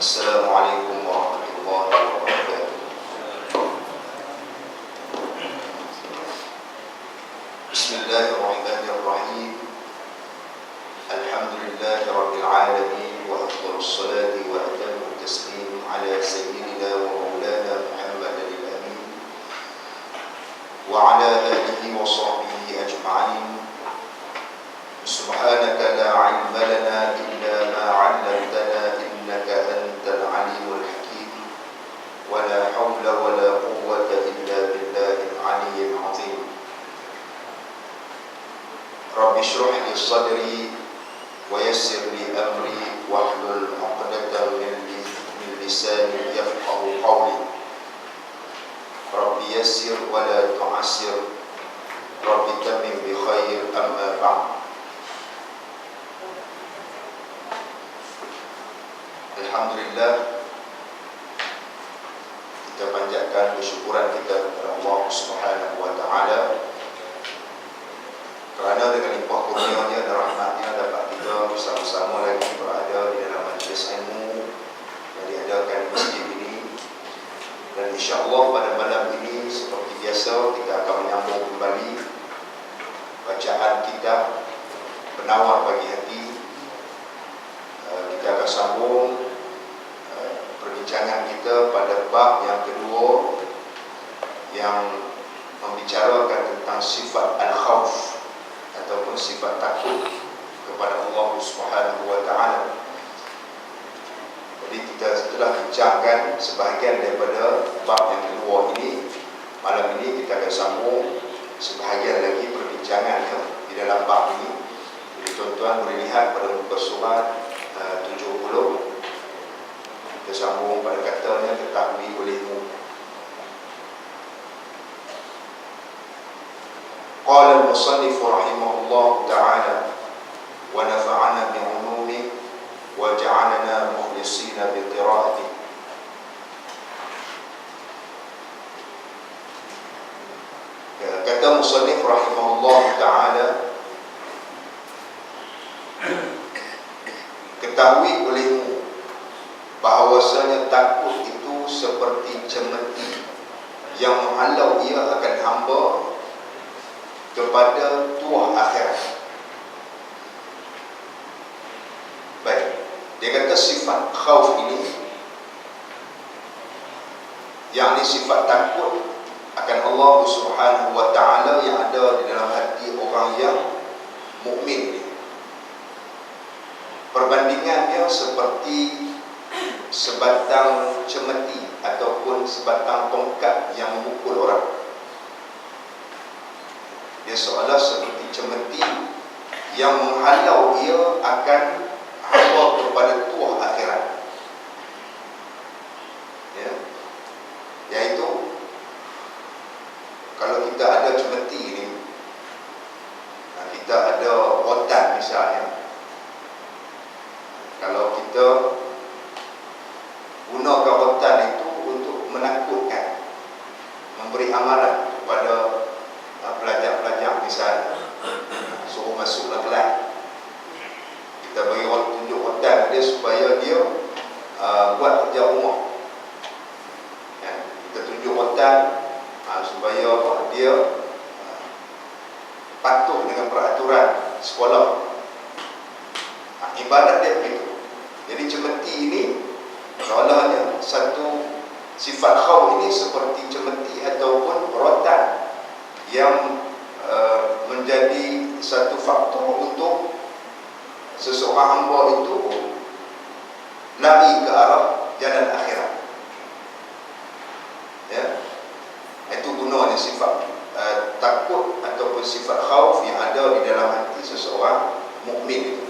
Assalamualaikum warahmatullahi wabarakatuh. Bismillahirrahmanirrahim. Alhamdulillahi rabbil alamin wa afdhalus salati wa atammu taslim ala sayyidina wa maulana Muhammadin al-amin wa ala alihi wa sahbihi ajma'in. Subhanaka la ilma lana illa ma 'allamtana innaka antal alimul hakim wa la hawla wa la quwwata illa billahil aliyyil azim. Rabbi shrah li sadri wa yassir li amri wahlul 'uqdatam min lisani yafqahu qawli. Rabbi yassir wa la tu'assir. Rabbi tammim bi khair, amma ba'd. Alhamdulillah, kita panjatkan bersyukuran kita kepada Allah Subhanahu wa taala kerana dengan limpah kurnia-Nya dan rahmat-Nya dapat kita bersama-sama lagi berada di dalam majlis ilmu yang diadakan di masjid ini. Dan insya-Allah pada malam ini seperti biasa kita akan menyambung kembali bacaan kitab Penawar Bagi Hati. Kita akan sambung perbincangan kita pada bab yang kedua yang membicarakan tentang sifat al-khawf ataupun sifat takut kepada Allah Subhanahu wa taala. Jadi kita telah bincangkan sebahagian daripada bab yang kedua ini. Malam ini kita akan sambung sebahagian lagi perbincangan di dalam bab ini. Jadi tuan-tuan boleh lihat pada muka surat 70. Kita sambung pada katanya ketahui olehmu. Qala al-musannif rahimahullah ta'ala wa nafa'ana bi'ulumi wa ja'alana mukhlisina bi qira'ati. Kata musannif rahimahullah ta'ala, ketahui olehmu bahawasanya takut itu seperti cemeti yang menghalau ia akan hamba kepada tuah akhirat. Baik, dia kata sifat khauf ini, yakni sifat takut akan Allah Subhanahu wa taala yang ada di dalam hati orang yang mukmin. Perbandingannya seperti sebatang cemeti ataupun sebatang tongkat yang memukul orang. Dia seolah seperti cemeti yang menghalau ia akan hamba kepada tuah akhirat. Ya. Iaitu kalau kita ada cemeti ini, kita ada rotan misalnya. Kalau kita gunakan rotan itu untuk menakutkan, memberi amaran kepada pelajar-pelajar misalnya, suruh masuklah kelas, kita bagi tunjuk rotan dia supaya dia buat kerja rumah. Kita tunjuk rotan supaya dia patuh dengan peraturan sekolah. Ibadat dia begitu. Jadi cemeti ini seolahnya satu sifat khauf ini seperti cemeti ataupun rotan yang menjadi satu faktor untuk seseorang hamba itu lari ke arah jalan akhirat. Ya, itu gunanya sifat takut ataupun sifat khauf yang ada di dalam hati seseorang mukmin.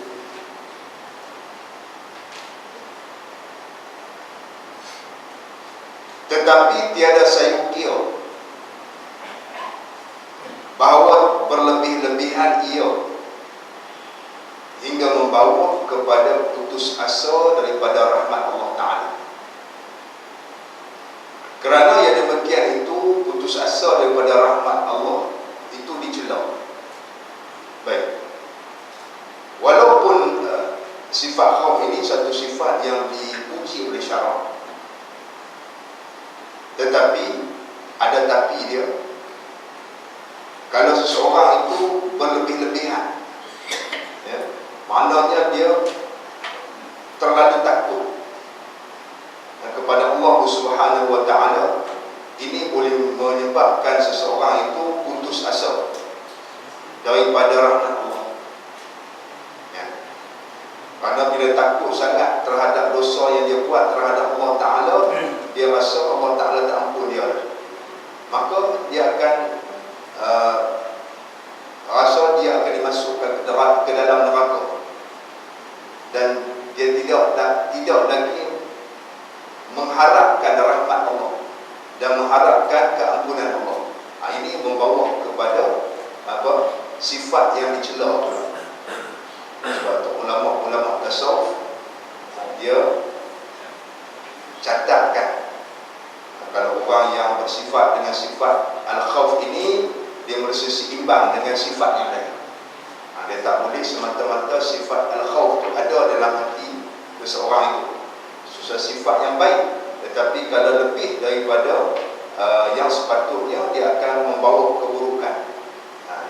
Tetapi tiada sayukia bahawa berlebih-lebihan ia hingga membawa kepada putus asa daripada rahmat Allah Ta'ala. Kerana yang demikian itu, putus asa daripada rahmat Allah itu dicela. Baik, walaupun sifat khauf ini satu sifat yang dipuji oleh syarak. Tetapi ada tapi dia. Kalau seseorang itu berlebih-lebihan, ya, maknanya dia terlalu takut kepada Allah Subhanahu wa taala, ini boleh menyebabkan seseorang itu putus asa daripada rahmat Allah. Ya. Karena bila takut sangat terhadap dosa yang dia buat terhadap Allah Taala, dia rasa Allah Taala tak ampun dia, maka dia akan rasa dia akan dimasukkan ke dalam neraka, dan dia tidak lagi mengharapkan rahmat Allah dan mengharapkan keampunan Allah. Ini membawa kepada sifat yang dicela pula. Sebab tu ulama-ulama tasawuf dia catatkan, kalau orang yang bersifat dengan sifat al-khauf ini, dia merasa seimbang dengan sifat yang lain. Dia tak boleh semata-mata sifat al-khauf itu ada dalam hati seseorang itu, sifat yang baik. Tetapi kalau lebih daripada yang sepatutnya, dia akan membawa keburukan,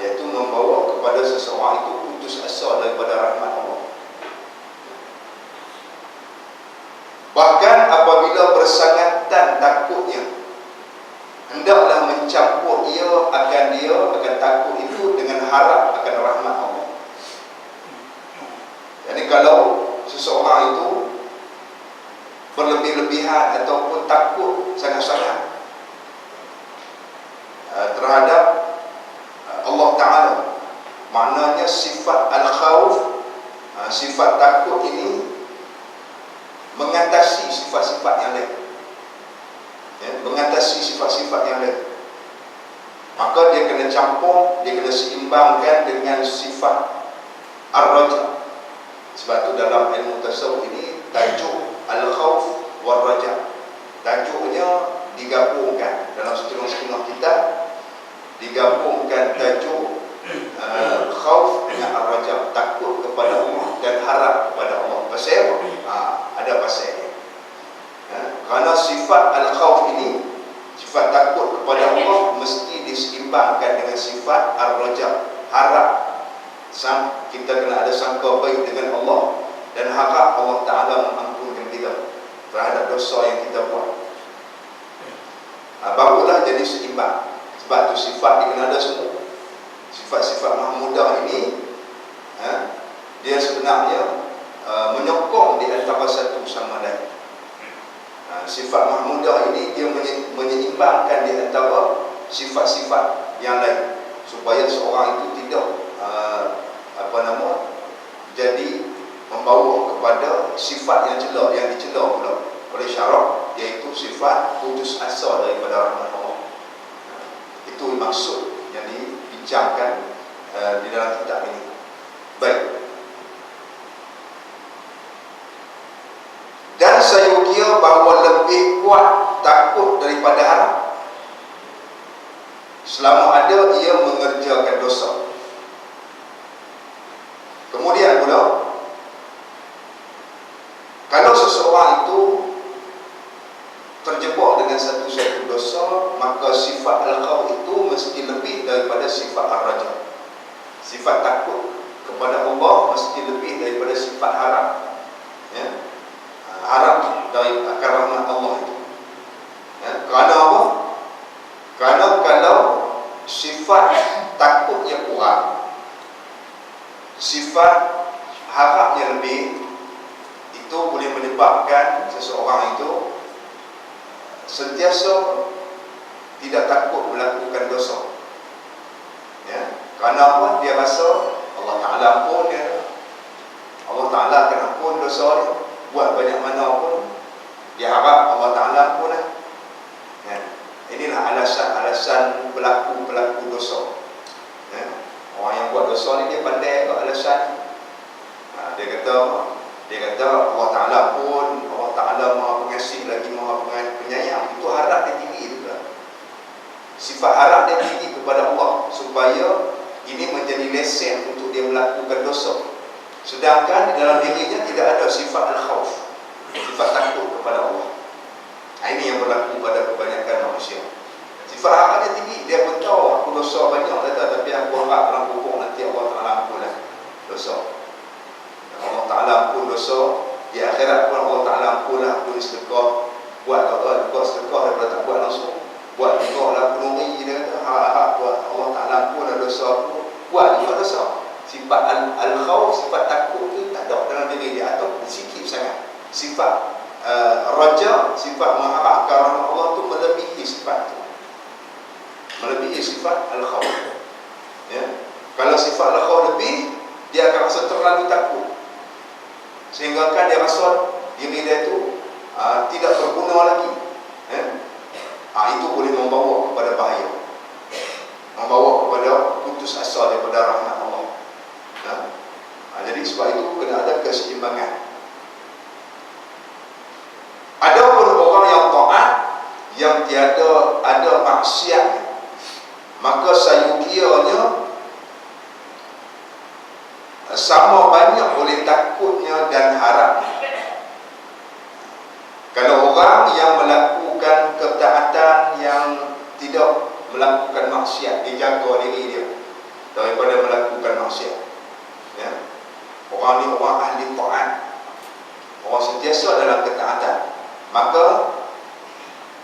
iaitu membawa kepada seseorang itu putus asa daripada rahmat Allah. Bahkan apabila bersangatan takutnya, hendaklah mencampur dia akan takut itu dengan harap akan rahmat Allah. Jadi kalau seseorang itu berlebih-lebihan ataupun takut sangat-sangat terhadap Allah Ta'ala, maknanya sifat al-khawf, sifat takut ini mengatasi sifat-sifat yang lain, ya, mengatasi sifat-sifat yang lain. Maka dia kena campur, dia kena seimbangkan dengan sifat ar-raja. Sebab tu dalam ilmu tasawuf ini tajuk al-khawf wal-raja, tajuknya digabungkan dalam setengah-setengah kitab, digabungkan tajuk khauf dengan ar-raja, takut kepada Allah dan harap kepada Allah. Pasal ada pasalnya. Kerana sifat al-khauf ini, sifat takut kepada Allah, mesti diseimbangkan dengan sifat ar-raja, harap. Kita kena ada sangka baik dengan Allah dan harap Allah Ta'ala mengampunkan kita terhadap dosa yang kita buat. Barulah jadi seimbang. Sebab tu sifat dia kena ada semua. Sifat-sifat mahmudah ini, dia sebenarnya menyokong di antara satu sama lain. Sifat mahmudah ini dia menyeimbangkan di antara sifat-sifat yang lain, supaya seorang itu tidak jadi membawa kepada sifat yang dicela pula oleh syarak, iaitu sifat putus asa daripada rahmat Allah. Itu maksud yang dibincangkan di dalam kitab ini. Baik. Dan saya kira bahawa lebih kuat takut daripada harap selama ada ia mengerjakan dosa. Kemudian pula, kalau seseorang itu terjebak dengan satu-satu dosa, maka sifat al-khawf itu mesti lebih daripada sifat ar-raja. Sifat takut kepada Allah mesti lebih daripada sifat harap, ya? Harap dari akan rahmat Allah itu, ya? Kerana apa? Kerana kalau sifat takutnya kurang, sifat harapnya lebih, itu boleh menyebabkan seseorang itu sentiasa tidak takut melakukan dosa, ya? Kerana apa? Dia rasa Allah Ta'ala ampun dia, Allah Ta'ala akan ampun dosa dia, buat banyak mana pun dia harap Allah Ta'ala ampun dia, ya? Inilah alasan pelaku dosa, ya? Orang yang buat dosa ni dia pandai ke alasan. Dia kata Allah Ta'ala pun, Allah Ta'ala Maha Pengasih lagi Maha Penyayang. Itu harap dia tinggi juga. Sifat harap dia tinggi kepada Allah, supaya ini menjadi lesen untuk dia melakukan dosa. Sedangkan di dalam dirinya tidak ada sifat al-khawf, sifat takut kepada Allah. berlaku pada kebanyakan manusia. Sifat harap dia tinggi, dia pun tahu aku dosa banyak tapi aku harap dalam kubur nanti Allah Ta'ala ampunlah dosa. Allah Ta'ala ampun dosa, di akhirat pun Allah Ta'ala ampunlah aku sedekah, buat sedekah daripada tak buat langsung, buat juga lah penuri, dia kata harap buat Allah Ta'ala ampunlah dosa aku, buat juga dosa. Sifat al-khawf, sifat takut tu tak ada dalam diri dia atau sikit sangat. Sifat raja, sifat mengharapkan rahmat Allah tu melebihi sifat tu, melebihi sifat al-khawf. Ya. Kalau sifat al-khawf lebih, dia akan rasa terlalu takut, sehingga kan dia rasa diri dia itu tidak berguna lagi. Ya. Itu boleh membawa kepada bahaya, membawa kepada putus asa daripada rahmat Allah. Ya. Jadi sebab itu kena ada keseimbangan. Adapun orang yang taat, yang tiada ada maksiat, maka sayukianya sama banyak oleh takutnya dan harapnya. Kalau orang yang melakukan ketaatan, yang tidak melakukan maksiat, dia jaga diri dia daripada melakukan maksiat. Ya. Orang ni orang ahli taat, orang sentiasa dalam ketaatan, maka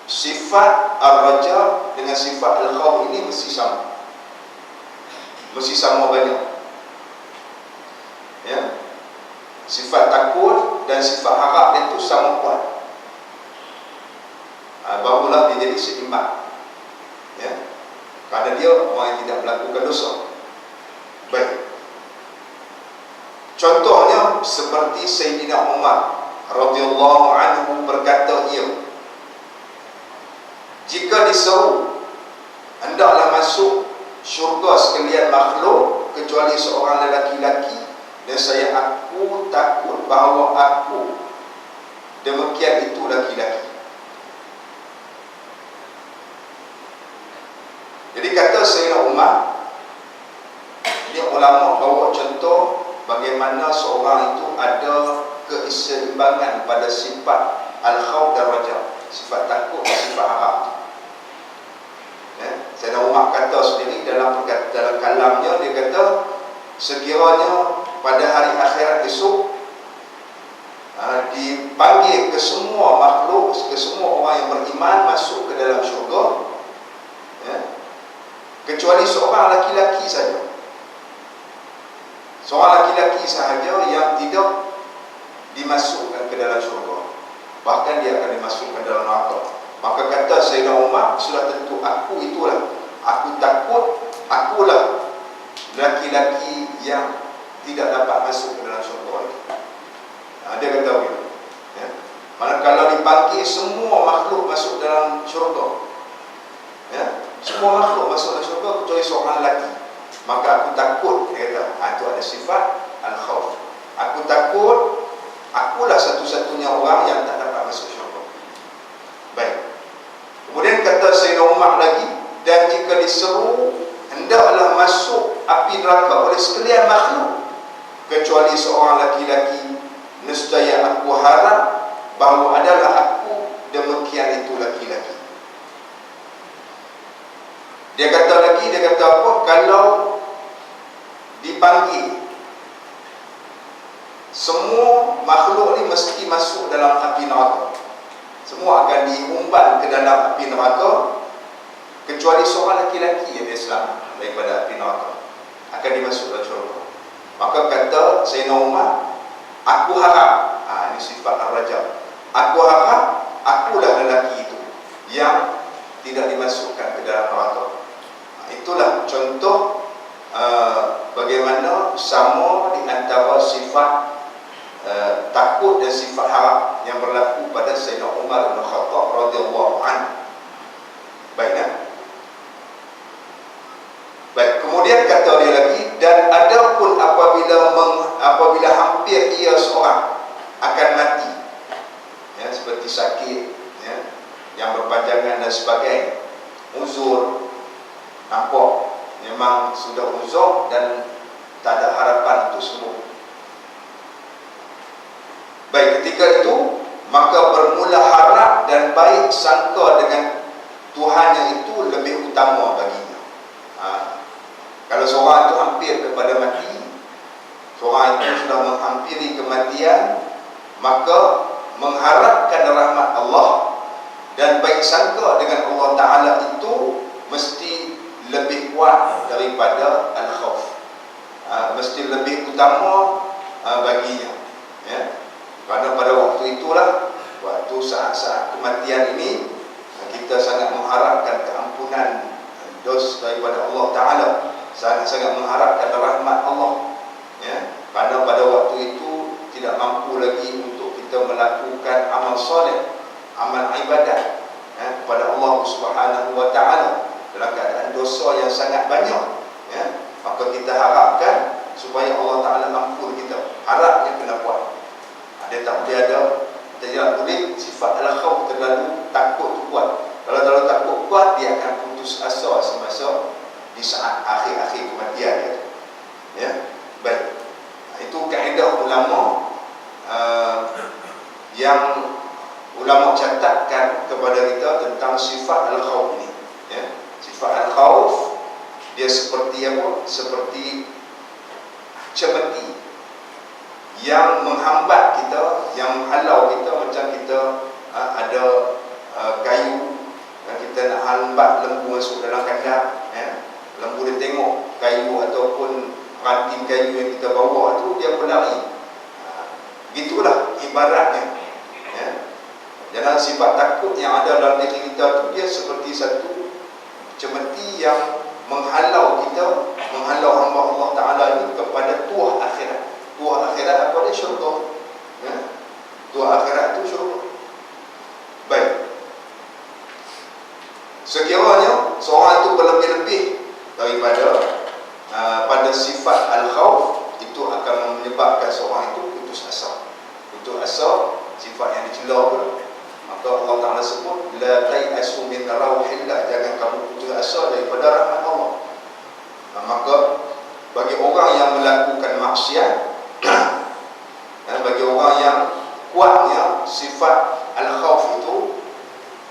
sifat ar-raja dengan sifat al-khawf ini mesti sama, mesti sama banyak. Ya. Sifat takut dan sifat harap dia itu sama kuat. Barulah dia jadi seimbang. Ya. Kerana dia orang yang tidak melakukan dosa. Baik. Contohnya seperti Sayyidina Umar radhiyallahu anhu berkata, jika diseru hendaklah masuk syurga sekalian makhluk kecuali seorang lelaki-laki, nescaya aku takut bahawa aku demikian itu laki-laki. Jadi kata Sayyidina Umar, ini ulama bawa contoh bagaimana seorang itu ada keseimbangan pada sifat al-khawf dan raja, sifat takut dan sifat harap. Ya, Sayyidina Umar kata sendiri dalam kalamnya, dia kata sekiranya pada hari akhirat esok dipanggil ke semua makhluk, ke semua orang yang beriman masuk ke dalam syurga, ya, kecuali seorang laki-laki saja. Seorang laki-laki sahaja yang tidak dimasukkan ke dalam syurga, bahkan dia akan dimasukkan dalam neraka. Maka kata Sayyidina Umar, sudah tentu aku itulah, aku takut akulah laki-laki yang tidak dapat masuk ke dalam syurga itu. Dia kata begitu. Ya. Manakala dipanggil semua makhluk masuk dalam syurga, ya, semua makhluk masuk dalam syurga kecuali seorang lelaki, maka aku takut, dia kata, itu ada sifat al-khawf. Aku takut akulah satu-satunya orang yang tak dapat masuk syurga. Baik. Kemudian kata Sayyidina Umar lagi, dan jika diseru hendaklah masuk api neraka oleh sekalian makhluk kecuali seorang laki-laki, nescaya aku harap bahawa adalah aku demikian itu laki-laki. Dia kata apa? Kalau dipanggil semua makhluk ni mesti masuk dalam api neraka, semua akan diumpan ke dalam api neraka kecuali seorang laki-laki yang dia selamat daripada api neraka, akan dimasukkan syurga. Maka kata Sayyidina Umar, aku harap, ini sifat ar-raja, aku harap akulah lelaki itu yang tidak dimasukkan ke dalam neraka. Itulah contoh bagaimana sama di antara sifat takut dan sifat harap yang berlaku pada Sayyidina Umar bin Khattab radhiyallahu anhu. Baiklah. Baik, kemudian kata dia lagi, dan adapun apabila hampir ia seorang akan mati, ya, seperti sakit, ya, yang berpanjangan dan sebagainya, uzur, nampak memang sudah uzur dan tak ada harapan untuk sembuh. Baik, ketika itu maka bermula harap dan baik baik sangka dengan Tuhannya itu lebih utama baginya. Kalau seorang itu hampir kepada mati, seorang itu sudah menghampiri kematian, maka mengharapkan rahmat Allah dan baik sangka dengan Allah Ta'ala itu mesti lebih kuat daripada al-khawf, mesti lebih utama baginya, ya. Kerana pada waktu itulah, waktu saat-saat kematian ini, kita sangat mengharapkan keampunan dos daripada Allah Ta'ala, sangat-sangat mengharapkan rahmat Allah, ya. Kerana pada waktu itu tidak mampu lagi untuk kita melakukan amal soleh, amal ibadat, ya, kepada Allah Subhanahu Wa Ta'ala dalam keadaan dosa yang sangat banyak, ya. Maka kita harapkan supaya Allah Ta'ala ampun kita. Harapnya kena kuat. Dia tak boleh ada, kita tidak boleh sifat al-khawf terlalu takut tu kuat. Kalau terlalu takut kuat, dia akan putus asa semasa di saat akhir-akhir kematian dia. Ya, baik. Itu kaedah ulama yang ulama catatkan kepada kita tentang sifat al-khawf ini, ya. Sifat al-khawf dia seperti apa? Seperti cemeti yang menghambat kita, yang menghalau kita, macam kita ada kayu yang kita nak hambat lembu masuk dalam kandang, ya. Lembu dia tengok kayu ataupun ranting kayu yang kita bawa tu, dia berlari. Begitulah ibaratnya, ya. Jangan sifat takut yang ada dalam diri kita tu, dia seperti satu cemeti yang menghalau kita, menghalau hamba Allah Ta'ala ini kepada tuah akhirat. Tuah akhirat apa dia? Syurga, ya. Tuah akhirat itu syurga. Baik. Sekiranya seorang itu berlebih-lebih daripada pada sifat al-khawf, itu akan menyebabkan seorang itu putus asa. Putus asa, sifat yang dicela pula. Maka Allah Ta'ala sebut, la tai'asu min rauhillah, jangan kamu putus asa daripada rahmat Allah. Maka bagi orang yang melakukan maksiat, bagi orang yang kuatnya sifat al-khawf itu,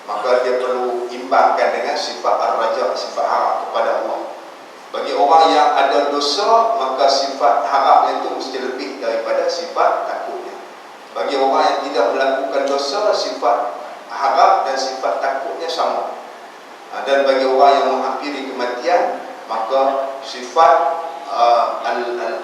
maka dia perlu imbangkan dengan sifat ar-raja, sifat harap kepada Allah. Bagi orang yang ada dosa, maka sifat harapnya itu mesti lebih daripada sifat takutnya. Bagi orang yang tidak melakukan dosa, sifat harap dan sifat takutnya sama. Dan bagi orang yang menghampiri kematian, maka sifat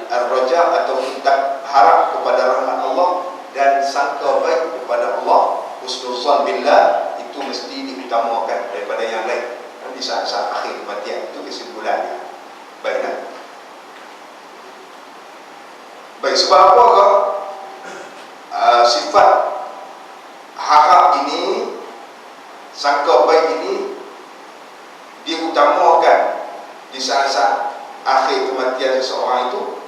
al-raja atau kita harap kepada rahmat Allah dan sangka baik kepada Allah, husnuzan billah, itu mesti diutamakan daripada yang lain di saat-saat akhir kematian. Itu kesimpulannya. Baik, kan? Baik, sebab apakah sifat harap ini, sangka baik ini diutamakan di saat-saat akhir kematian seseorang itu?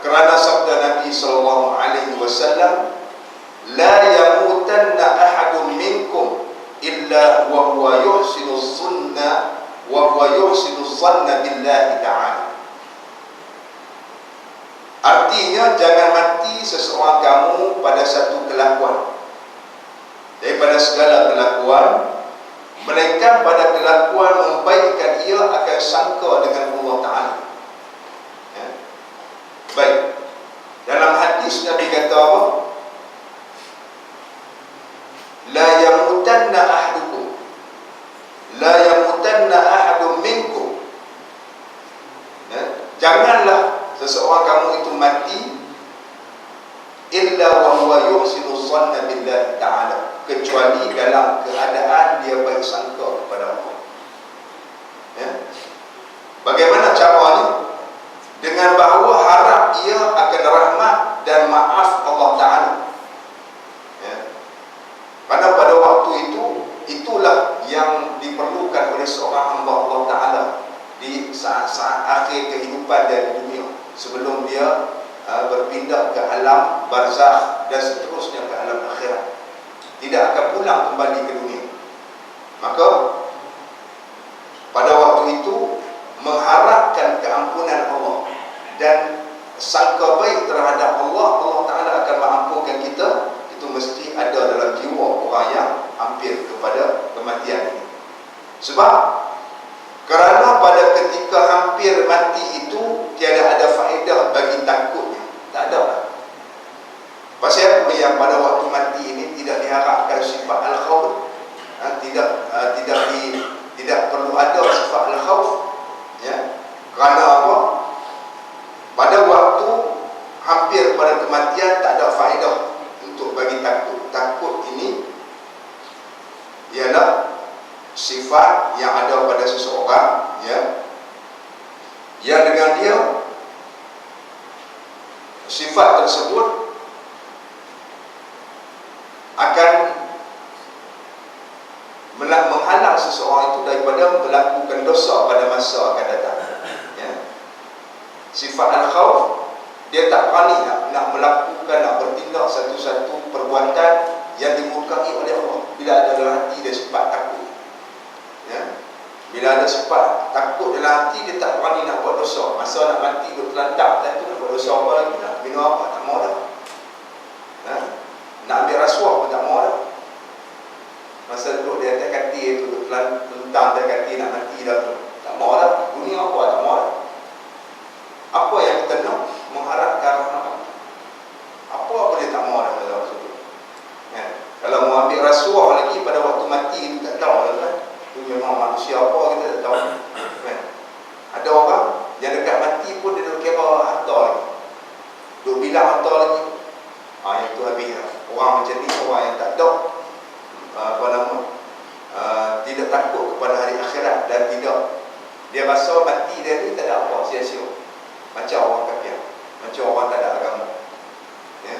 Kerana sabda Nabi SAW, la yamutanna ahadun minkum illa wa huwa yuhsinu dhanna wa huwa yuhsinu dhanna billahi ta'ala. Artinya, jangan mati seseorang kamu pada satu kelakuan daripada segala kelakuan, melainkan pada kelakuan membaikkan ia akan sangka dengan Allah Ta'ala, ya. Baik. Dalam hadis Nabi kata apa? La yamutanna ahadukum, la yamutanna ahadun minkum, ya? Janganlah seseorang kamu itu mati illa wa huwa yuhsinu dhanna billahi ta'ala, kecuali dalam keadaan dia baik sangka kepada Allah, ya. Bagaimana caranya? Dengan bahawa harap ia akan rahmat dan maaf Allah Ta'ala, ya. Pada waktu itu, itulah yang diperlukan oleh seorang hamba Allah Ta'ala di saat-saat akhir kehidupan dari dunia, sebelum dia berpindah ke alam barzakh dan seterusnya ke alam akhirat, tidak akan pulang kembali ke dunia. Maka pada waktu itu mengharapkan keampunan Allah dan sangka baik terhadap Allah, Allah Ta'ala akan mengampunkan kita, itu mesti ada dalam jiwa orang yang hampir kepada Sebab kerana pada ketika hampir mati itu tiada ada faedah bagi takutnya. Tak ada lah. Pasal apa yang pada waktu mati ini tidak diharapkan sifat al-khawf, tidak perlu ada sifat al-khawf, ya. Kerana apa? Pada waktu hampir pada kematian tak ada faedah untuk bagi takut. Takut ini ialah sifat yang ada pada seseorang, ya, yang dengan dia sifat tersebut akan menghalang seseorang itu daripada melakukan dosa pada masa akan datang, ya. Sifat al-khawf, dia tak berani nak melakukan, nak bertindak satu-satu perbuatan yang dimurkai oleh Allah bila ada dalam hati dia sifat takut, ya. Bila ada sifat takut dalam hati, dia tak berani nak buat dosa. Masa nak mati, dia terlantak dan tu nak buat dosa apa lagi, nak minum apa, tak mahu dah, ha? Nak ambil rasuah pun tak mahu dah. Masa duduk di atas katil tu, tentang atas katil nak mati dah tu, tak mahu dah. Dunia apa, tak mahu dah. Apa yang kita nak? Mengharapkan rahmat. Apa dia tak mahu dah dalam tersebut, ya. Kalau mau ambil rasuah lagi pada waktu mati, kita tak tahu lah, kan? Itu memang manusia apa kita tak tahu, kan? Ada orang yang dekat mati pun dia duduk kira harta lagi, duduk bilang harta lagi. Yang tu habis lah. Orang macam ni, orang yang tak tahu tidak takut kepada hari akhirat, dan tidak, dia rasa mati dia ni tak ada apa, sia-sia. Macam orang kafir, macam orang tak ada agama, ya.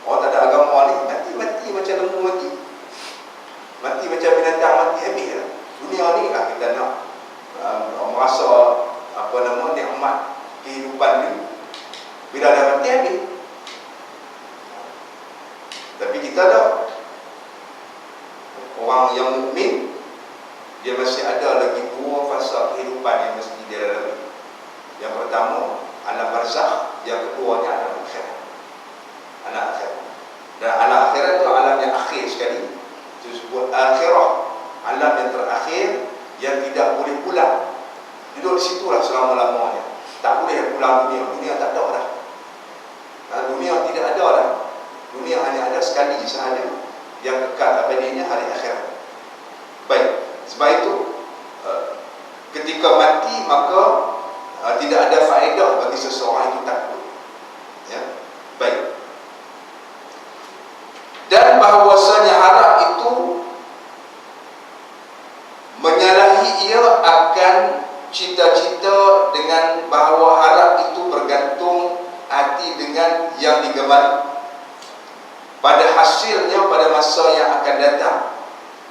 Orang tak ada agama ni mati macam lembu mati, mati macam binatang mati, habis lah. Dunia ni lah kita nak merasa nikmat kehidupan ni. Bila dah mati, habis. Tapi kita tak. Orang yang mukmin, dia masih ada lagi dua fasa kehidupan yang mesti dia lalui. Yang pertama, alam barzakh. Yang keduanya, alam akhirat. Alam akhirat. Dan alam akhirat itu alam yang akhir sekali. Itu disebut akhirah. Alam yang terakhir, yang tidak boleh pulang. Duduk di situlah selama-lamanya. Tak boleh pulang dunia. Dunia tak ada dah. Dunia tidak ada dah. Dunia hanya ada sekali sahaja. Yang kekal abadinya hari akhirat. Baik, sebab itu ketika mati, maka tidak ada faedah bagi seseorang itu takut, ya. Baik. Dan bahawasanya harap itu menyalahi ia akan cita-cita, dengan bahawa harap itu bergantung hati dengan yang digemari pada hasilnya pada masa yang akan datang,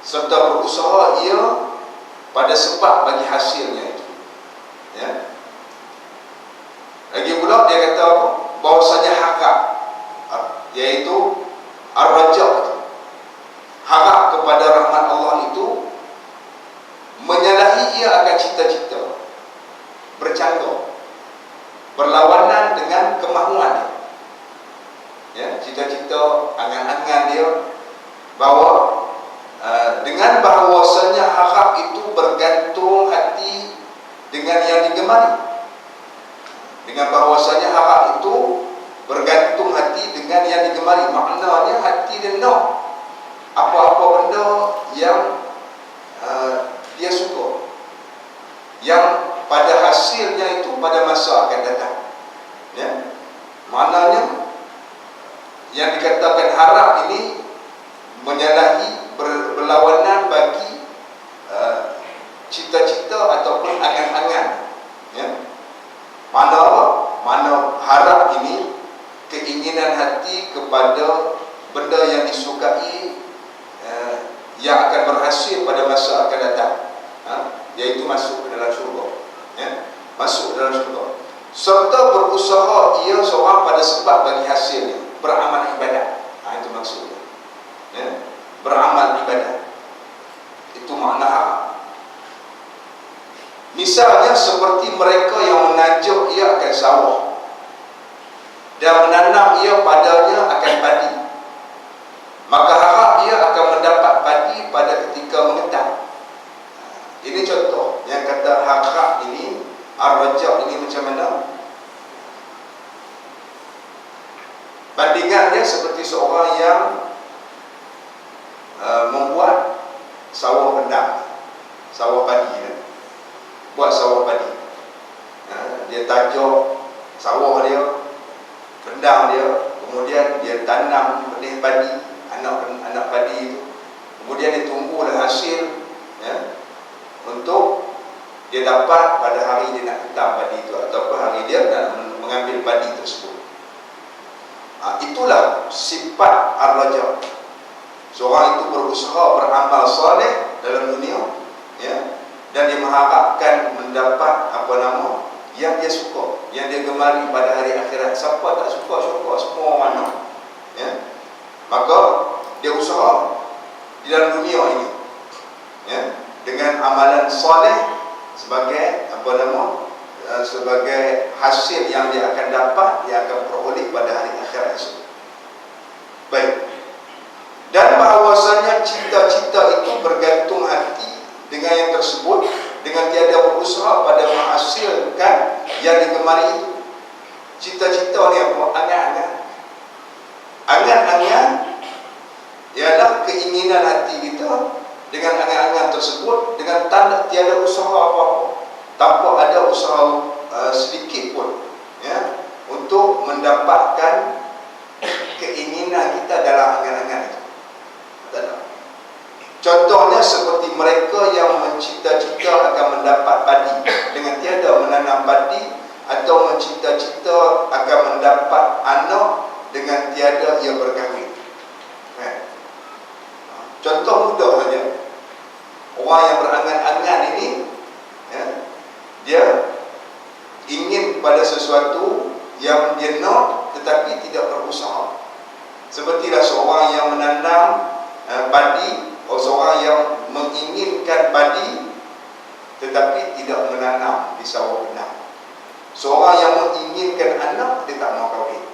serta berusaha ia pada sebab bagi hasilnya itu, ya. Lagi pula dia kata apa? Bahawasanya harap, iaitu ar-raja, harap kepada rahmat Allah itu menyalahi ia akan cita-cita, bercanggah, berlawanan dengan kemahuan, ya. Cita-cita, angan-angan dia, bahawa dengan bahawasanya harap itu bergantung hati dengan yang digemari. Dengan bahawasanya harap itu bergantung hati dengan yang digemari, maknanya hati dia nak apa-apa benda yang dia suka, yang pada hasilnya itu pada masa akan datang, ya. Maknanya yang dikatakan harap ini menyalahi, berlawanan bagi cita-cita ataupun angan-angan, ya. Mana apa? Mana harap ini keinginan hati kepada benda yang disukai, yang akan berhasil pada masa akan datang, iaitu masuk ke dalam syurga, ya. Masuk ke dalam syurga, serta berusaha ia seorang pada sebab bagi hasilnya, beramal ibadat. Itu maksudnya, ya. Beramal ibadat, itu makna harap. Misalnya seperti mereka yang menanjak ia akan sawah dan menanam ia padanya akan padi, maka harap ia akan mendapat padi pada ketika mengetang. beri contoh yang kata hak-hak ini, ar-rajab ini macam mana. Bandingannya seperti seorang yang membuat sawah pendang, sawah padi kan? Buat sawah padi. Dia tajuk sawah dia, pendang dia, kemudian dia tanam benih padi, anak padi itu, kemudian dia tunggulah hasil, ya, untuk dia dapat pada hari dia nak ketam padi itu ataupun hari dia nak mengambil padi tersebut. Itulah sifat ar-rajab. Seorang itu berusaha beramal soleh dalam dunia, ya, dan dia mengharapkan mendapat yang dia suka, yang dia gemari pada hari akhirat. Siapa tak suka syurga? Semua orang nak, ya. Maka dia usaha di dalam dunia ini, ya, dengan amalan soleh sebagai sebagai hasil yang dia akan dapat, dia akan peroleh pada hari akhirat itu. Baik. Dan bahawasanya cita-cita itu bergantung hati dengan yang tersebut, dengan tiada berusaha pada menghasilkan yang digemari itu. Cita-cita ni apa? Angan-angan. Angan-angan ialah keinginan hati kita dengan angan-angan tersebut, dengan tanda tiada usaha apa-apa, tanpa ada usaha sedikit pun, ya, untuk mendapatkan keinginan kita dalam angan-angan itu. Contohnya seperti mereka yang mencita-cita akan mendapat padi dengan tiada menanam padi, atau mencita-cita akan mendapat anak dengan tiada ia berkahwin. Contoh mudah saja. Orang yang berangan-angan ini, ya, dia ingin pada sesuatu yang dia nak tetapi tidak berusaha. Sepertilah seorang yang menanam padi, atau seorang yang menginginkan padi tetapi tidak menanam di sawah pendang. Seorang yang menginginkan anak, dia tak mau kahwin,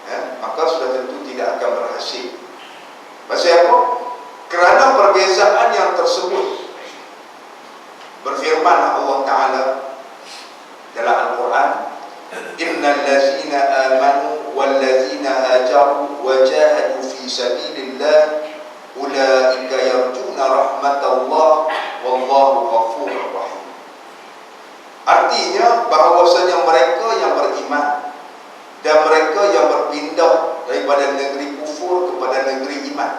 ya, maka sudah tentu tidak akan berhasil. Pasal apa? Kerana perbezaan yang tersebut. Berfirman Allah Ta'ala dalam Al-Quran, innal ladzina amanu wal ladzina hajaru wa jahadu fi sabilillah ulaika yarjuna rahmatallah wallahu ghafurur rahim. Artinya bahawasanya mereka yang beriman dan mereka yang berpindah daripada negeri kufur kepada negeri iman,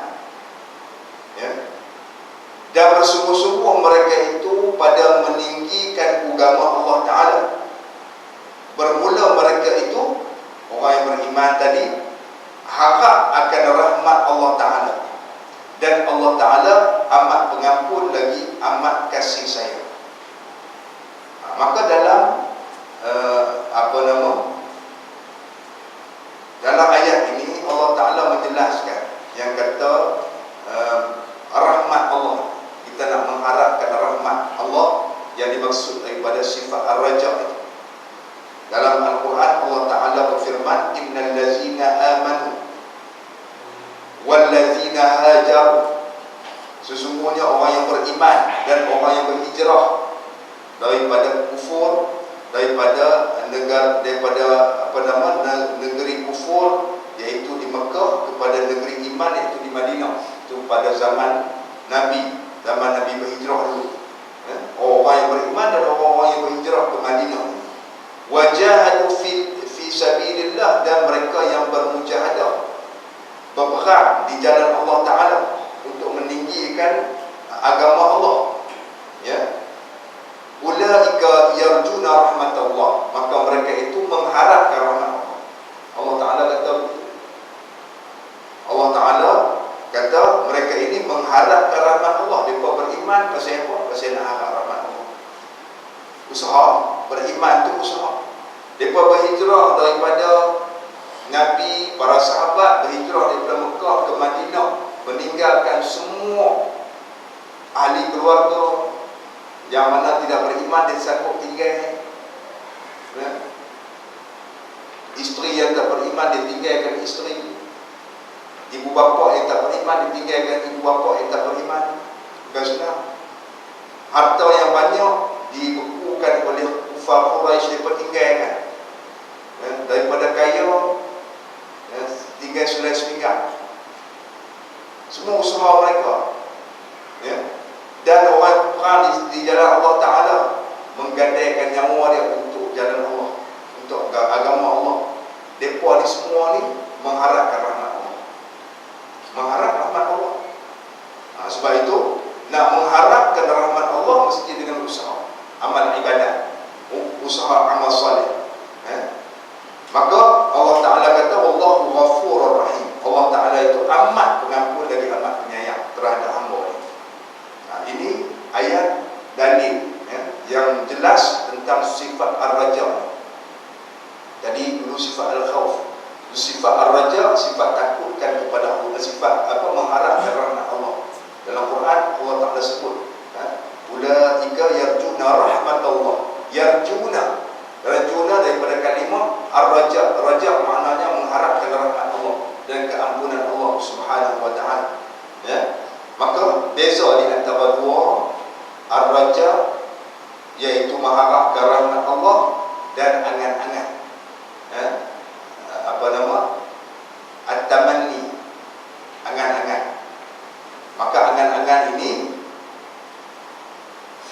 ya, dan bersungguh-sungguh mereka itu pada meninggikan agama Allah Ta'ala. Bermula mereka itu, orang yang beriman tadi, harap akan rahmat Allah Ta'ala, dan Allah Ta'ala amat pengampun lagi amat kasih sayang. Maka dalam dalam ayat ini Allah Ta'ala menjelaskan yang kata rahmat Allah. Kita nak mengharapkan rahmat Allah yang dimaksud daripada sifat ar-raja itu. Dalam Al-Quran Allah Ta'ala berfirman, innal ladzina amanu wal ladzina hajaru, sesungguhnya orang yang beriman dan orang yang berhijrah daripada kufur, daripada negeri kufur iaitu di Mekah kepada negeri iman iaitu di Madinah. Itu pada zaman Nabi berhijrah dulu, ya? Orang yang beriman dan orang-orang yang berhijrah ke Madinah. Wajahadu fi sabilillah, dan mereka yang bermujahadah, berperang di jalan Allah Ta'ala untuk meninggikan agama Allah, ya. Ulaika yarjuna rahmatullah, maka mereka itu mengharapkan rahmat Allah. Allah Ta'ala kata mereka ini mengharapkan rahmat Allah. Mereka beriman pasal apa? Pasal nak harap rahmat Allah. Usaha beriman itu usaha. Mereka berhijrah daripada Nabi, para sahabat berhijrah daripada Mekah ke Madinah, meninggalkan semua ahli keluarga yang mana tidak beriman, dia sanggup tinggal, ya. Isteri yang tak beriman, dia tinggalkan isteri. Ibu bapa yang tak beriman, dia tinggalkan ibu bapa yang tak beriman. Bukan senang. harta yang banyak dibekukan oleh kufar Quraisy, mereka tinggalkan. Daripada kaya, tinggal selai sepinggang. Semua usaha mereka, dan orang perang di jalan Allah Ta'ala menggadaikan nyawa dia untuk jalan Allah, untuk agama Allah. Mereka ni semua ni mengharapkan rahmat Allah, mengharap rahmat Allah. Sebab itu nak mengharapkan rahmat Allah mesti dengan usaha amal ibadat, usaha amal salih. Maka Allah Ta'ala kata Wallahu ghafurur rahim. Allah Ta'ala itu amat pengampun lagi amat penyayang terhadap hamba ni. Ini ayat dalil yang jelas tentang sifat ar-raja. Tadi dulu sifat al-khawf, sifat ar-raja, sifat takutkan kepada Allah, sifat mengharapkan rahmat Allah. Dalam Quran Allah Ta'ala sebut ulaika yarjuna rahmatullah. Yarjuna daripada kalimah ar-raja. Raja maknanya mengharapkan rahmat Allah dan keampunan Allah Subhanahu wa Ta'ala. Maka beza di antara dua ar-raja, iaitu mengharapkan rahmat Allah, dan angan-angan, at-tamanni, angan-angan. Maka angan-angan ini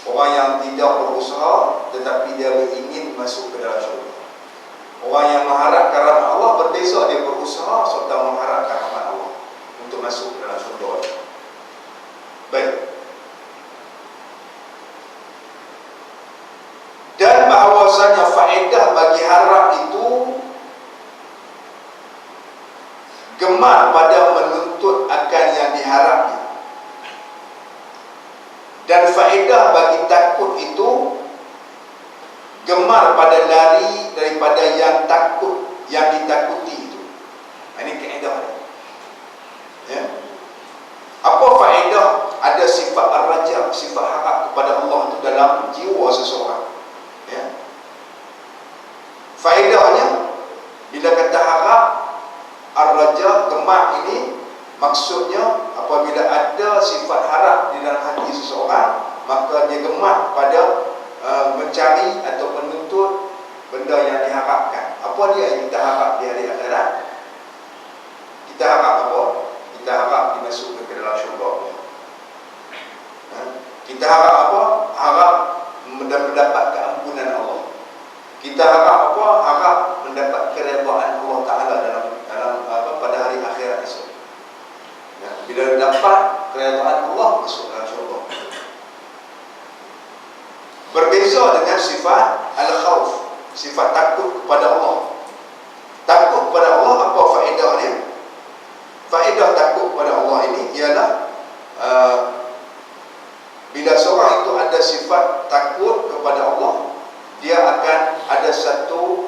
orang yang tidak berusaha tetapi dia ingin masuk ke dalam syurga. Orang yang mengharapkan rahmat Allah berbeza, dia berusaha serta mengharapkan rahmat Allah untuk masuk ke dalam syurga. Baik. Dan bahawasanya faedah bagi harap itu gemar pada menuntut akan yang diharapnya. Dan faedah bagi takut itu gemar pada lari daripada yang takut, yang ditakuti itu. Ini kaedah. Apa faedah ada sifat ar-raja, sifat harap kepada Allah itu dalam jiwa seseorang? Faedahnya, bila kata harap, ar-raja, gemar ini, maksudnya apabila ada sifat harap di dalam hati seseorang, maka dia gemar pada mencari atau menuntut benda yang diharapkan. Apa dia yang kita harap di hari akhirat? Kita harap apa? Kita harap dimasukkan ke dalam syurga. Kita harap apa? Harap mendapat keampunan Allah. Kita harap apa? Harap mendapat keredaan Allah Ta'ala dalam pada hari akhirat esok. Bila dapat keredaan Allah, masuk dalam syurga. Berbeza dengan sifat al-khawf, sifat takut kepada Allah. Takut kepada Allah, apa faedahnya? Faedah takut kepada Allah ini ialah bila seorang itu ada sifat takut kepada Allah, dia akan ada satu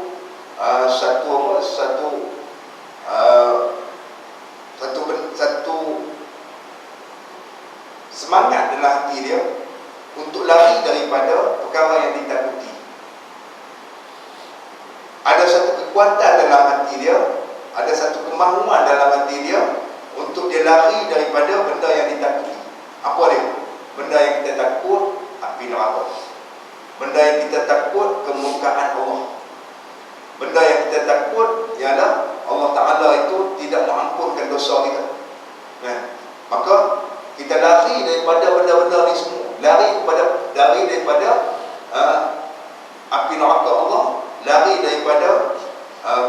semangat dalam hati dia untuk lari daripada perkara yang ditakuti. Ada satu kekuatan dalam hati dia, ada satu kemahuan dalam hati dia untuk dia lari daripada benda yang ditakuti. Apa dia? Benda yang kita takut, api neraka. Benda yang kita takut, kemurkaan Allah. Benda yang kita takut ialah Allah Ta'ala itu tidak mengampunkan dosa kita. Maka kita lari daripada benda-benda ni semua. Lari daripada api neraka Allah, lari daripada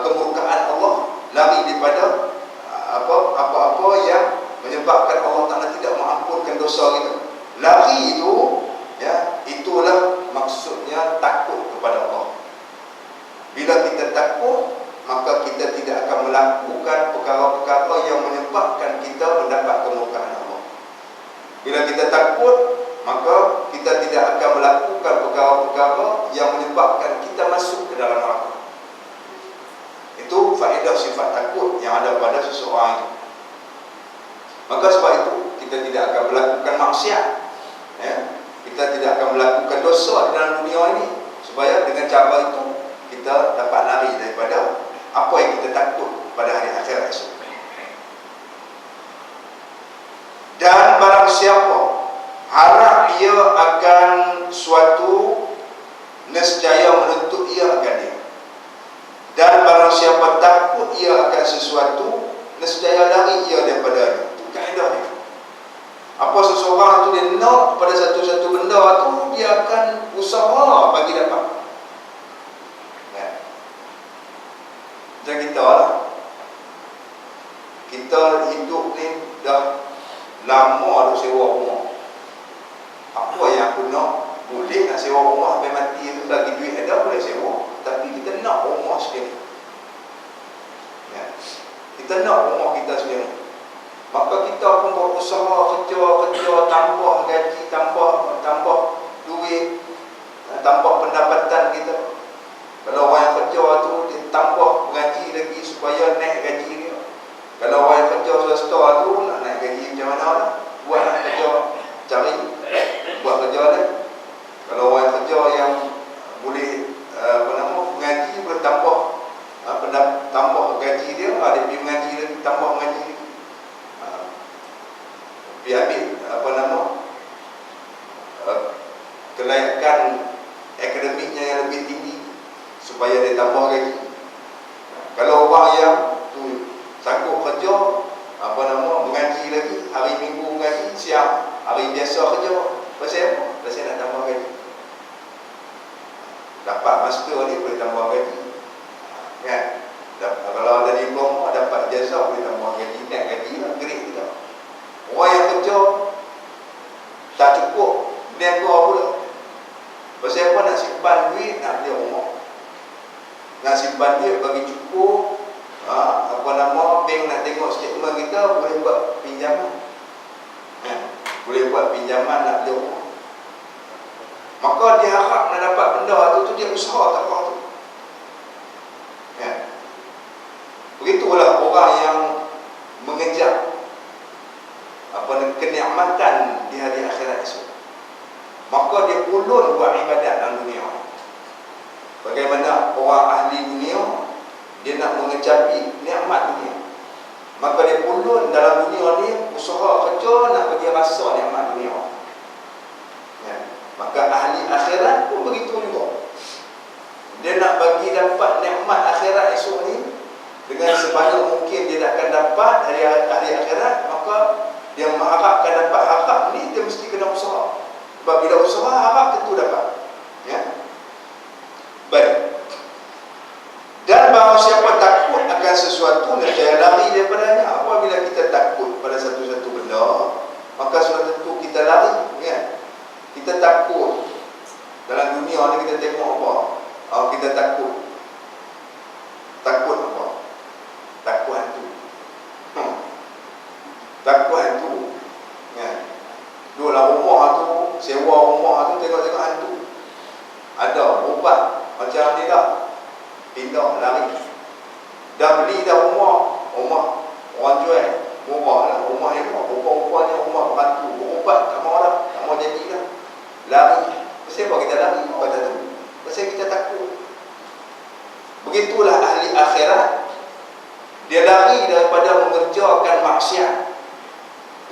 kemurkaan Allah, lari daripada apa-apa yang menyebabkan Allah Ta'ala tidak mengampunkan dosa kita. Lari itu, itulah maksudnya takut kepada Allah. Bila kita takut, maka kita tidak akan melakukan perkara-perkara yang menyebabkan kita mendapat kemurkaan Allah. Bila kita takut, maka kita tidak akan melakukan perkara-perkara yang menyebabkan kita masuk ke dalam neraka. Itu faedah sifat takut yang ada pada seseorang itu. Maka sebab itu kita tidak akan melakukan maksiat, kita tidak akan melakukan dosa di dalam dunia ini, supaya dengan cara itu kita dapat lari daripada apa yang kita takut pada hari akhirat esok. Dan barang siapa harap ia akan suatu nescaya menuntut ia akan dia. Dan barang siapa takut ia akan sesuatu, nescaya lari ia daripada. Itu kaedah dia. Apa seseorang tu dia nak pada satu-satu benda tu, dia akan usaha bagi dapat. Macam kita lah, kita hidup ni dah lama duk sewa rumah. Apa yang aku nak, boleh nak sewa rumah sampai mati tu, lagi duit ada boleh sewa. Tapi kita nak rumah sendiri. Kita nak rumah kita sendiri. Maka kita pun berusaha kerja, tambah gaji, tambah duit, tambah pendapatan kita. Kalau orang yang kerja tu, dia tambah gaji lagi supaya naik gaji dia. Kalau orang yang kerja swasta tu, nak naik gaji macam mana lah, buatlah kerja, buat kerja dia. Kalau orang yang kerja yang boleh gaji boleh tambah gaji dia, dia pergi mengaji lagi, tambah mengaji lagi, pergi ambil kelayakan akademiknya yang lebih tinggi supaya dia tambah gaji. Kalau orang yang tu sanggup kerja mengaji lagi, hari minggu mengaji, siang hari biasa kerja, pasal apa? Pasal nak tambah gaji. Dapat master ni boleh tambah gaji, kan? Kalau ada diploma, dapat ijazah, boleh tambah gaji, naik gaji lah, grade kita. Orang yang kerja tak cukup, nego pula. Pasal apa? Nak simpan duit, nak beli rumah, nak simpan duit bagi cukup. Bank nak tengok statement kita, boleh buat pinjaman, boleh buat pinjaman nak beli rumah. Maka dia harap nak dapat benda tu dia usaha tak apa tu. Begitulah orang yang mengejar kenikmatan di hari akhirat esok. Maka dia ulun buat ibadat dalam dunia. Bagaimana orang ahli dunia, dia nak mengecapi nikmat dunia, maka dia ulun dalam dunia ni, usaha kerja nak bagi rasa nikmat dunia. Maka ahli akhirat pun begitu juga. Dia nak bagi dapat nikmat akhirat esok ni dengan sebanyak mungkin dia akan dapat hari akhirat, maka dia mengharapkan dapat harap ni, dia mesti kena usaha. Sebab bila usaha, harap tentu dapat. Baik. Dan bahawa siapa takut akan sesuatu, nescaya lari daripadanya. Apabila kita takut pada satu-satu benda, maka sudah tentu kita lari, kan? Kita takut. Dalam dunia ni kita tengok apa? Kita takut. Takut apa? Takut hantu. Takut hantu. Duduk dalam rumah tu, sewa rumah tu, tengok-tengok hantu. Ada ubat macam ni dah, pindah lari. Dah beli dah rumah orang jual murah lah, rumah ni rupa-rupanya rumah hantu, berubat tak mau dah, tak mau jadi dah, lari. Pasal apa kita lari? Apa kata tu? Pasal kita takut. Begitulah ahli akhirat, dia lari daripada mengerjakan maksiat,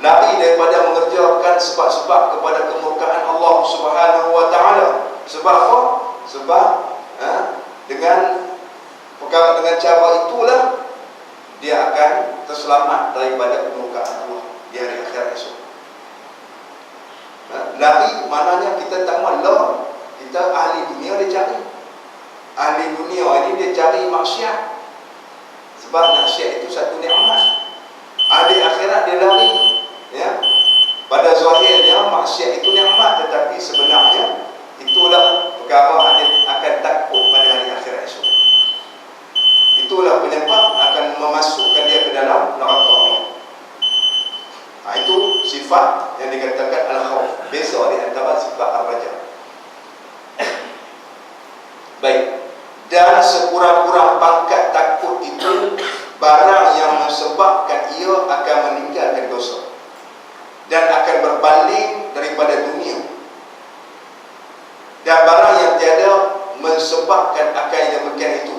lari daripada mengerjakan sebab-sebab kepada kemurkaan Allah Subhanahu wa taala. Sebab apa? Sebab dengan cara itulah dia akan terselamat daripada kemurkaan Allah di hari akhirat esok. Lari maknanya kita tak malah, kita ahli dunia dia cari. Ahli dunia ini dia cari maksiat, sebab maksiat itu satu nikmat. Ahli akhirat dia lari, pada zahirnya maksiat itu nikmat, tetapi sebenarnya itulah perkara dia akan takut pada hari akhirat esok. Itulah penyebab akan memasukkan dia ke dalam neraka Allah. Itu sifat yang dikatakan al-khawf. Beza di antara sifat ar-raja. Baik. Dan sekurang-kurang pangkat takut itu barang yang menyebabkan ia akan meninggalkan dosa dan akan berpaling daripada dunia. Dan barang yang tiada menyebabkan akan yang demikian itu,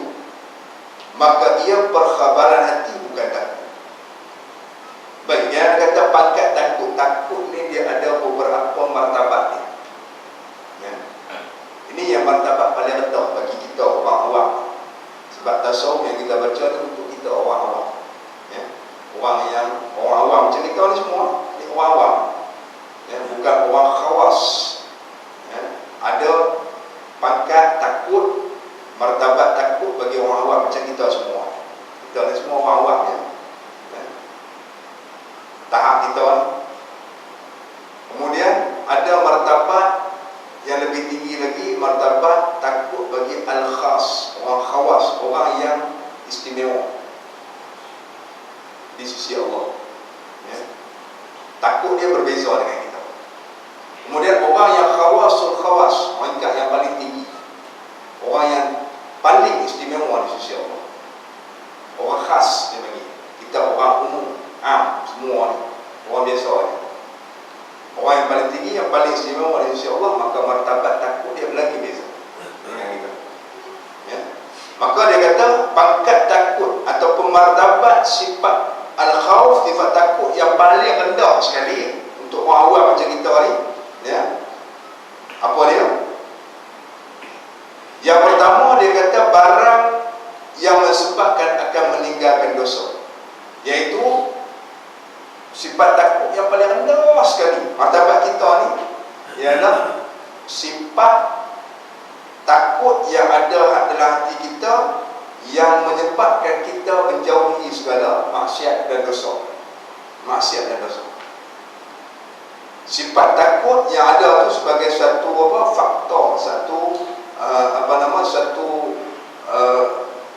maka ia perkhabaran hati, bukan takut. Baik, yang kata pangkat takut ni dia ada beberapa martabat ni. bukan orang khawas. Ada pangkat takut, martabat takut bagi orang awam macam kita semua. Kita ni semua orang awam ya. Tahap kita ni. Kemudian ada martabat yang lebih tinggi lagi, martabat takut bagi al-khas, orang khawas, orang yang istimewa di sisi Allah. Takut dia berbeza dengan kita. Kemudian orang yang khawasul khawas, tingkat yang paling tinggi, orang yang paling istimewa di sisi Allah, orang khas dia bagi kita, orang umum, semua ni, orang biasa ni. Orang yang paling tinggi, yang paling istimewa di sisi Allah, maka martabat takut dia lagi beza dengan kita. Maka dia kata pangkat takut ataupun martabat sifat al-khawf, sifat takut yang paling rendah sekali untuk orang awam macam kita ni, apa dia? Yang pertama dia kata barang yang menyebabkan akan meninggalkan dosa, iaitu sifat takut yang paling rendah sekali. Martabat kita ni ialah sifat takut yang ada dalam hati kita, yang menyebabkan kita menjauhi segala maksiat dan dosa. Maksiat dan dosa. Sifat takut yang ada tu sebagai satu faktor, satu satu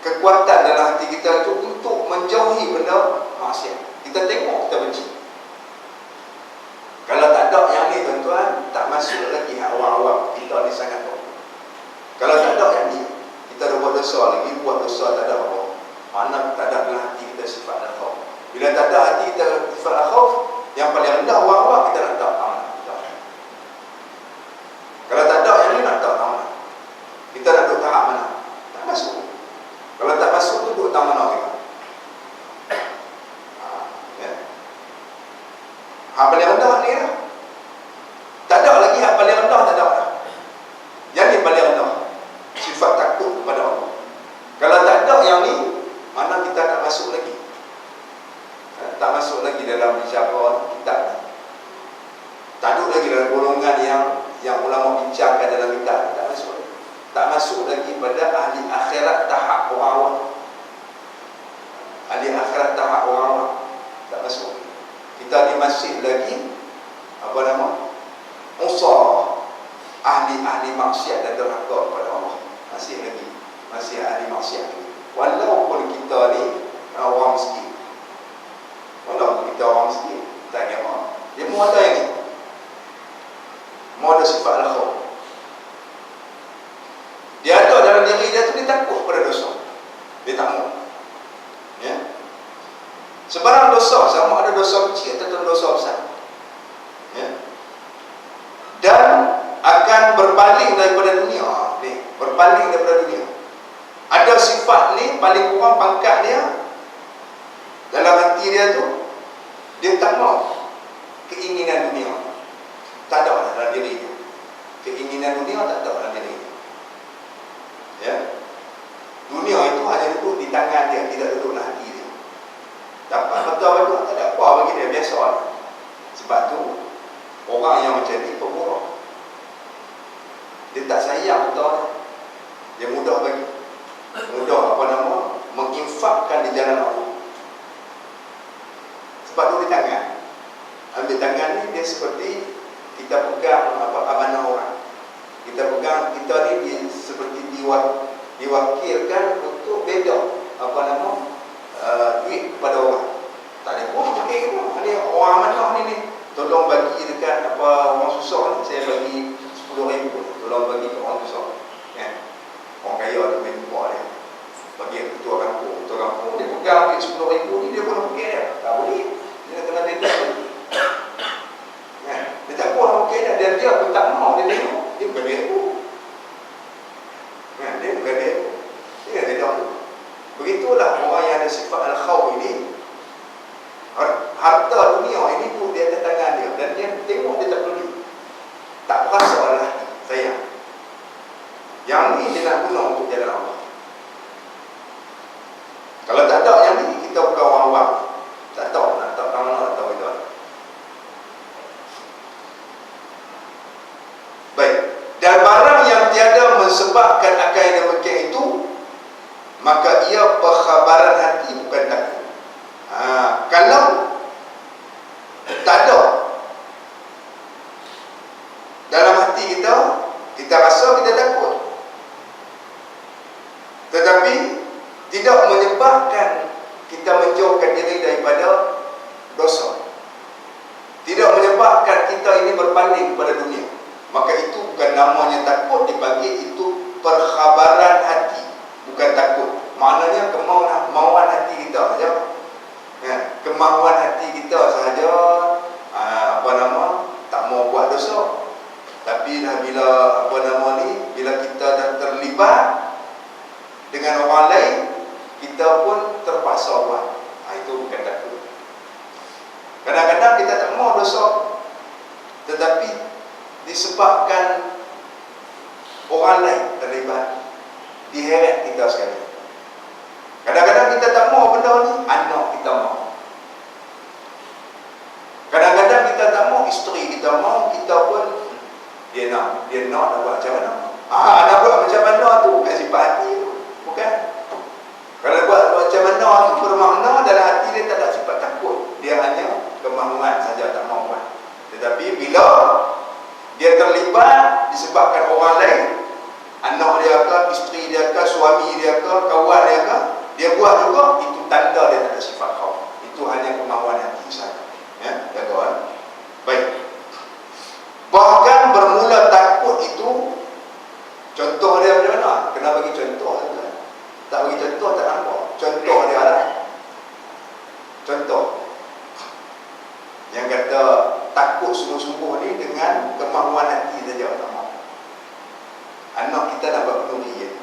kekuatan dalam hati kita tu untuk menjauhi benda maksiat. Kita tengok, kita benci. Kalau tak ada yang ni tuan-tuan, tak masuk lagi hak awam-awam. Kita ni sangat tahu. Kalau tak ada yang ni, kita dah buat dosa lagi, buat dosa tak ada apa. Mana tak ada dalam hati kita sifat al-khawf. Bila tak ada hati kita sifat al-khawf, yang paling rendah awam-awam kita nak tahu mana. Kalau tak ada yang ni, nak tahu mana. Kita nak duduk tahap mana? Tak masuk. Kalau tak masuk tu duduk tahap mana kita? Hak paling rendah ni lah. Tak ada lagi hak paling rendah, tak ada dah. Yang ni paling rendah, sifat takut kepada Allah. Kalau tak ada yang ni, mana kita tak masuk lagi. Tak masuk lagi dalam bicara kita. Tak duduk lagi dalam golongan yang ulama bincangkan dalam kitab. Tak masuk lagi. Tak masuk lagi pada ahli akhirat tahap orang awam. Ahli akhirat tahap orang awam tak masuk. Kita ni masih lagi usah ahli maksiat dan derhaka kepada Allah. Masih lagi, masih ahli maksiat. Walaupun kita ni orang miskin, walaupun kita orang miskin, tak kira. Dia mau ada yang ni, mau ada sifat al-khawf. Dia ada dalam diri dia tu, dia takut pada dosa. Dia tak mau. Sebarang dosa, sama ada dosa kecil atau dosa besar, dan akan berpaling daripada dunia ni, berpaling daripada dunia. Ada sifat ni, paling kurang pangkat dia dalam hati dia tu, dia tak mau keinginan dunia. Tak ada dalam diri dia. Keinginan dunia tak ada dalam diri dia. Dunia itu hanya duduk di tangan dia, tidak duduk dalam hati dia. Dapat betul apa, tak ada apa bagi dia, biasa. Sebab tu orang yang macam ni pemurah. Dia tak sayang betul. Dia mudah bagi, mudah menginfakkan di jalan Allah. Sebab tu di tangan. Ambil tangan ni, dia seperti kita pegang amanah orang. Kita pegang, kita ni seperti diwakilkan untuk beda duit kepada orang. Tak ada pun pakai ke, ada orang amanah ni tolong bagi dekat orang susah ni, saya bagi 10,000, tolong bagi ke orang susah. Orang kaya tu main buat dia, bagi ketua kampung dia pegang duit 10,000 ni, dia pun pakai dia. Tak boleh, dia kena dedak. Dia tak boleh pakai dia, dia pun tak mau, dia tengok, dia bukan dia tu. Dia bukan dia, dia dedak tu. Begitulah orang yang ada sifat al-khawf ini, harta dunia ini pun dia atas tangan dia, dan dia tengok, dia tak peduli, tak perasa lah sayang. Yang ni dia nak guna untuk jalan Allah. Kalau tak ada yang ni, kita bukan orang awam, tak tahu nak tahu mana nak tahu itu. hati kita, kita rasa kita takut. Tetapi tidak menyebabkan kita menjauhkan diri daripada dosa. Tidak menyebabkan kita ini berpaling kepada dunia. Maka itu bukan namanya takut, dipanggil itu perkhabaran hati, bukan takut. Maknanya kemauan hati kita saja. Ya, kemauan hati kita sahaja, tak mau buat dosa. Tapi dah bila bila kita dah terlibat dengan orang lain, kita pun terpaksa buat. Itu bukan takut. Kadang-kadang kita tak mau dosa, tetapi disebabkan orang lain terlibat, diheret kita sekali. Kadang-kadang kita tak mau benda ni, anak kita mau. Kadang-kadang kita tak mau, isteri kita mau, kita pun dia nak buat macam mana. Nak buat macam mana tu bukan sifat hati tu, bukan. Kalau buat macam mana tu bermakna dalam hati dia tak ada sifat takut, dia hanya kemahuan saja, tak mau buat. Tetapi bila dia terlibat disebabkan orang lain, anak dia ke, isteri dia ke, suami dia ke, kawan dia ke, dia buat juga, itu tanda dia tak ada sifat khauf. Itu hanya kemahuan hati saja. Ya, kawan. Baik. Bahkan bermula takut itu, contoh dia macam mana? Kena bagi contoh saja. Tak bagi contoh tak nampak. Contoh dia lah. Contoh yang kata takut sungguh-sungguh ni dengan kemahuan hati saja, tak mahu. Anak kita nak buat kenduri,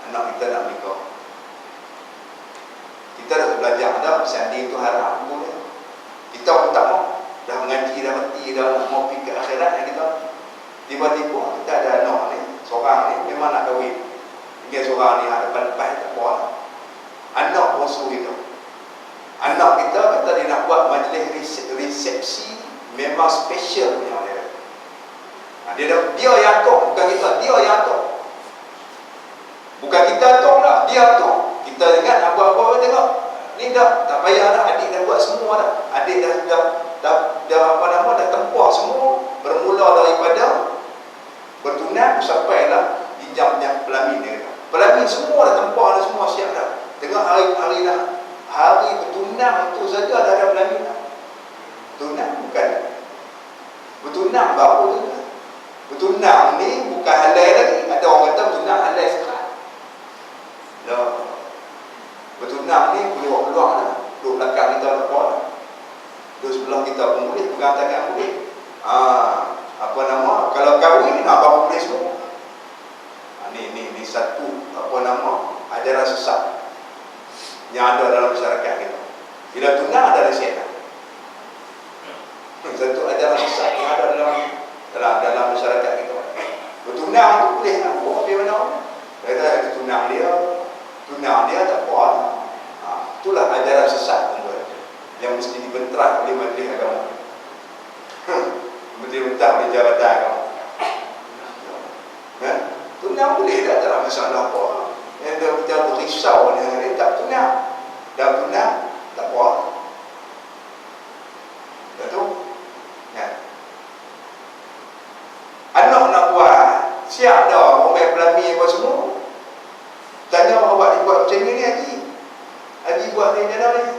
anak kita nak nikah, kita dah belajar dah sandi itu haram boleh. Kita pun tak mau, dah mengaji, dah mati, dah mau pergi ke akhirat, kita tiba-tiba kita ada anak ni, seorang ni memang nak kahwin. Dia seorang ni ada lepas tak apa. Anak pun suruh kita. Anak kita kata dia nak buat majlis resepsi memang special punya dia. Dia yang atok, bukan kita, dia yang atok. Bukan kita atok lah, dia atok. Kita ingat nak buat apa, tengok. Ni dah tak payah dah, adik dah buat semua dah. Adik dah dah tempah semua. Bermula daripada bertunang sampailah jam pelamin dia. Pelamin semua dah tempah dah, semua siap dah. Tengok hari bertunang itu saja dah ada pelamin dah. Bertunang bukan. Bertunang baru tu. Bertunang ni bukan halal lagi. Ada orang kata bertunang halal sekarang. Dah. Bertunang ni peluang-peluang dah. Duduk belakang kita lepas dah. Duduk sebelah kita pun boleh, pegang tangan boleh. Kalau kahwin baru boleh semua. Ni satu ajaran sesat yang ada dalam masyarakat kita. Bila tunang ada nasihat. Satu ajaran sesat yang ada dalam masyarakat kita. Bertunang tu boleh nak buat di mana. Kata tunang dia tak apa. Itulah ajaran sesat yang mesti dibenterah oleh majlis agama. Menteri-menteri di jabatan agama. Tunang boleh tak ada masalah apa. Yang dia risau dia tak tunang. Dah tunang tak apa. Dah tu. Anak nak buat, siap dah orang pelami apa semua. Tanya awak buat macam ni Haji. Haji buat ni macam ni.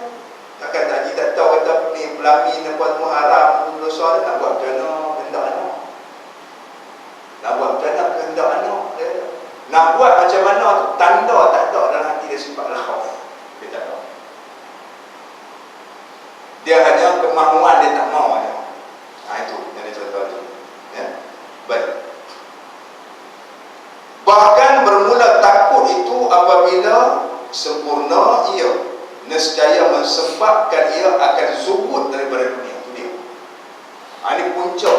Takkan Haji tak tahu kata ni pelami nak buat muharam, dosa nak buat macam mana kehendak anak. Nak buat macam mana kehendak anak dia. Nak buat macam mana tu tanda tak ada dalam hati dia sifat khauf. Dia tak tahu. Dia hanya kemahuan dia tak mahu aja. Itu yang dia contoh tu. Ya. Baik. Bahkan bermula takut itu apabila sempurna ia nescaya mensebabkan ia akan zuhud daripada dunia. Itu dia. Ini punca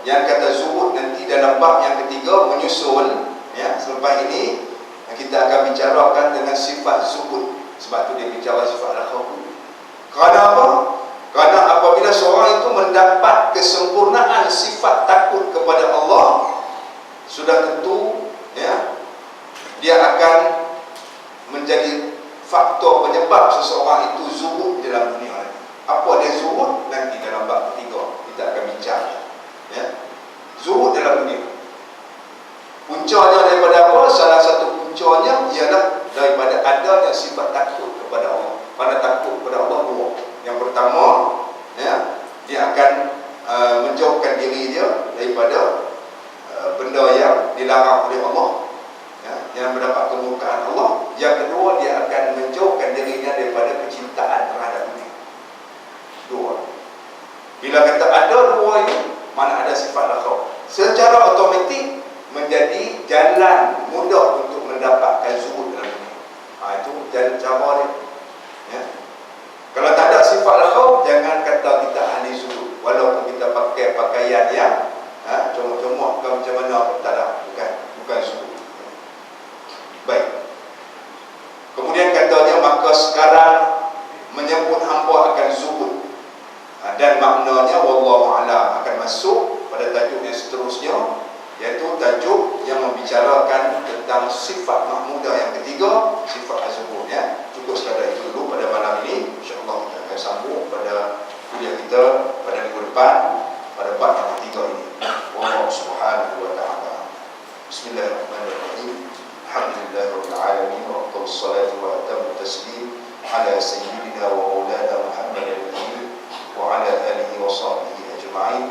yang kata zuhud nanti dalam bab yang ketiga menyusul. Ya, selepas ini kita akan bicarakan dengan sifat zuhud. Sebab tu dia bicara sifat al-khawf. Kerana apa? Kerana apabila seorang itu mendapat kesempurnaan sifat takut kepada Allah, sudah tentu ya, dia akan menjadi faktor penyebab seseorang itu zuhud dalam dunia. Apa dia zuhud? Nanti dalam bab ketiga kita akan bincang. Ya. Zuhud dalam dunia. daripada apa? Salah satu puncanya ialah daripada adanya sifat takut kepada Allah. Pada takut kepada Allah dua. Yang pertama, ya, dia akan menjauhkan diri dia daripada benda yang dilarang oleh Allah, ya, yang mendapat kemurkaan Allah. Yang kedua, dia akan menjauhkan dirinya daripada kecintaan terhadap dunia. Dua. Bila kata ada dua ini, mana ada sifat khauf, secara automatik menjadi jalan mudah untuk mendapatkan zuhud dalam dunia. Itu jalan cara dia, ya. Kalau tak ada sifat khauf, jangan kata kita ahli zuhud, walaupun kita pakai pakaian yang comok-comok ke macam mana pun tak ada, bukan zuhud. Baik. Kemudian kata dia, maka sekarang menyebut hamba akan zuhud, dan maknanya wallahu a'lam akan masuk pada tajuk yang seterusnya, iaitu tajuk yang membicarakan tentang sifat mahmudah yang ketiga, sifat az-zuhud, ya. Cukup sekadar itu dulu pada malam ini. InsyaAllah kita akan sambung pada kuliah kita pada minggu depan pada bab yang ketiga ini. Wallahu subhanahu wa ta'ala. Bismillahirrahmanirrahim. Alhamdulillahirabbil alamin wa afdhalus salati wa atammu taslim ala sayyidina wa maulana Muhammadin wa ala alihi wa sahbihi ajma'in.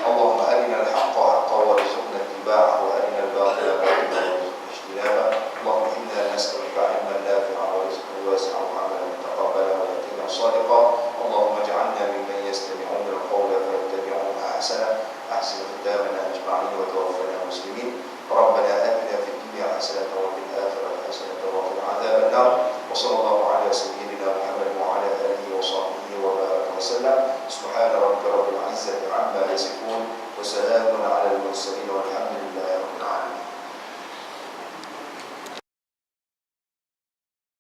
Allahumma arina al-haqqa haqqan warzuqna ittiba'ahu wa arina al-batila batilan warzuqna ijtinabah. Allahumma inna nas'aluka 'ilman nafi'an wa rizqan wasi'an wa 'amalan mutaqabbalan wa yaqinan shadiqan. Allahumma ij'alna mimman yastami'una al-qawla fayattabi'una ahsanah. Ahsin khitamana ajma'in wa tawaffana muslimin. Rabbana atina fid dunya hasanatan wa fil akhirati hasanatan wa qina adzaban nar. Wa sallallahu ala sayyidina Muhammad wa ala alihi wa sahbihi wa baraka wa sallam. Subhana rabbika rabbil izzati 'amma yasifun wa salamun 'alal mursalin walhamdulillahi rabbil alamin.